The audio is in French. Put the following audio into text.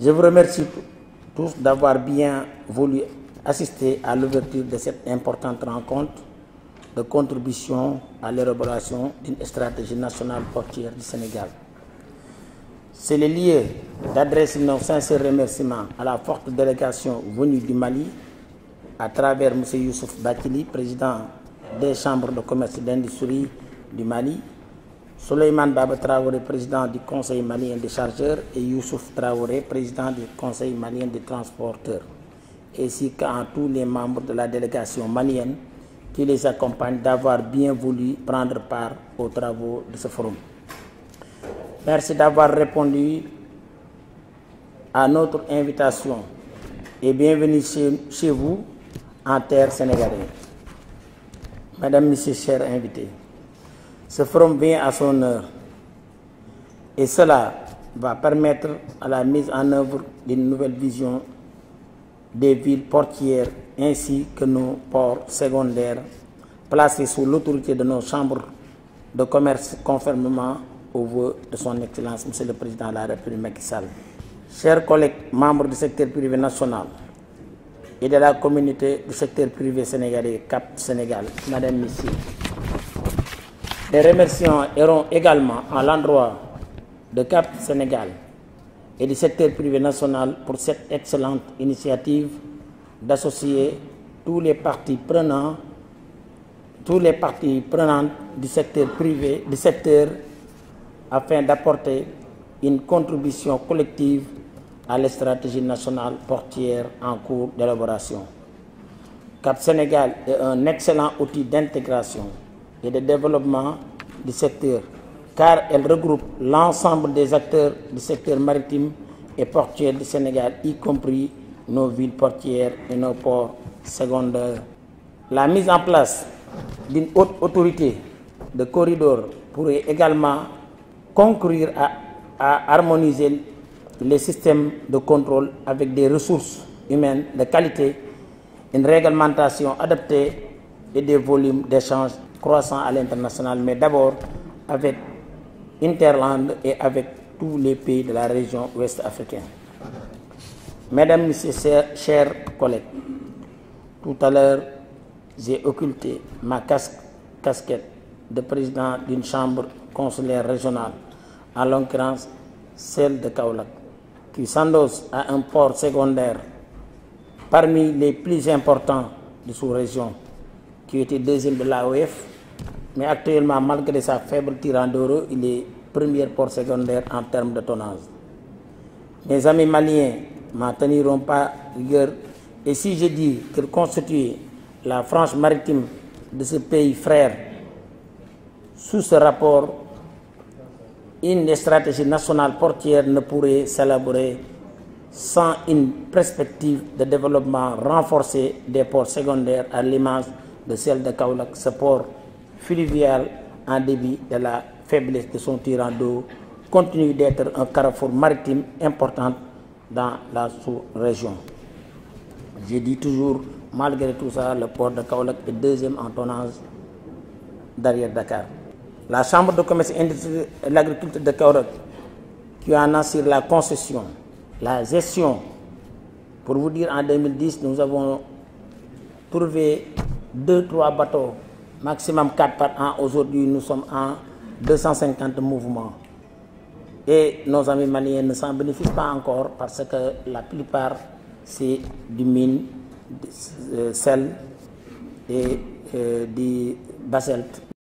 Je vous remercie tous d'avoir bien voulu assister à l'ouverture de cette importante rencontre de contribution à l'élaboration d'une stratégie nationale portuaire du Sénégal. C'est le lieu d'adresser nos sincères remerciements à la forte délégation venue du Mali, à travers M. Youssouf Bathily, président des chambres de commerce et d'industrie du Mali, Souleymane Baba Traoré, président du Conseil malien des chargeurs, et Youssouf Traoré, président du Conseil malien des transporteurs, ainsi qu'à tous les membres de la délégation malienne qui les accompagnent d'avoir bien voulu prendre part aux travaux de ce forum. Merci d'avoir répondu à notre invitation et bienvenue chez vous en terre sénégalaise. Madame, Messieurs, chers invités, ce forum vient à son heure et cela va permettre à la mise en œuvre d'une nouvelle vision des villes portières ainsi que nos ports secondaires placés sous l'autorité de nos chambres de commerce conformément aux vœux de son Excellence, Monsieur le Président de la République Macky Sall. Chers collègues membres du secteur privé national et de la communauté du secteur privé sénégalais Cap Sénégal, Madame, Messieurs, les remerciements iront également à l'endroit de Cap Sénégal et du secteur privé national pour cette excellente initiative d'associer tous les parties prenantes du secteur privé, du secteur, afin d'apporter une contribution collective à la stratégie nationale portière en cours d'élaboration. Cap Sénégal est un excellent outil d'intégration et de développement du secteur, car elle regroupe l'ensemble des acteurs du secteur maritime et portuaire du Sénégal, y compris nos villes portières et nos ports secondaires. La mise en place d'une haute autorité de corridor pourrait également concourir à harmoniser les systèmes de contrôle avec des ressources humaines de qualité, une réglementation adaptée et des volumes d'échanges croissants à l'international, mais d'abord avec Interland et avec tous les pays de la région ouest africaine. Mesdames, Messieurs, chers collègues, tout à l'heure, j'ai occulté ma casquette de président d'une chambre consulaire régionale, en l'occurrence celle de Kaolack, qui s'endosse à un port secondaire parmi les plus importants de sous-région, qui était deuxième de l'AOF, mais actuellement, malgré sa faible tirant d'euro, il est premier port secondaire en termes de tonnage. Mes amis maliens m'en teniront pas rigueur, et si je dis qu'il constitue la frange maritime de ce pays frère, sous ce rapport, une stratégie nationale portière ne pourrait s'élaborer sans une perspective de développement renforcé des ports secondaires à l'image de celle de Kaolack. Ce port fluvial en débit de la faiblesse de son tirant d'eau continue d'être un carrefour maritime important dans la sous-région. Je dis toujours, malgré tout ça, le port de Kaolack est deuxième en tonnage derrière Dakar. La Chambre de commerce et industrie et l'agriculture de Kaolack, qui en assure la concession, la gestion, pour vous dire, en 2010, nous avons trouvé 2-3 bateaux, maximum 4 par an. Aujourd'hui, nous sommes en 250 mouvements. Et nos amis maliens ne s'en bénéficient pas encore parce que la plupart, c'est du mine, du sel et du basalte.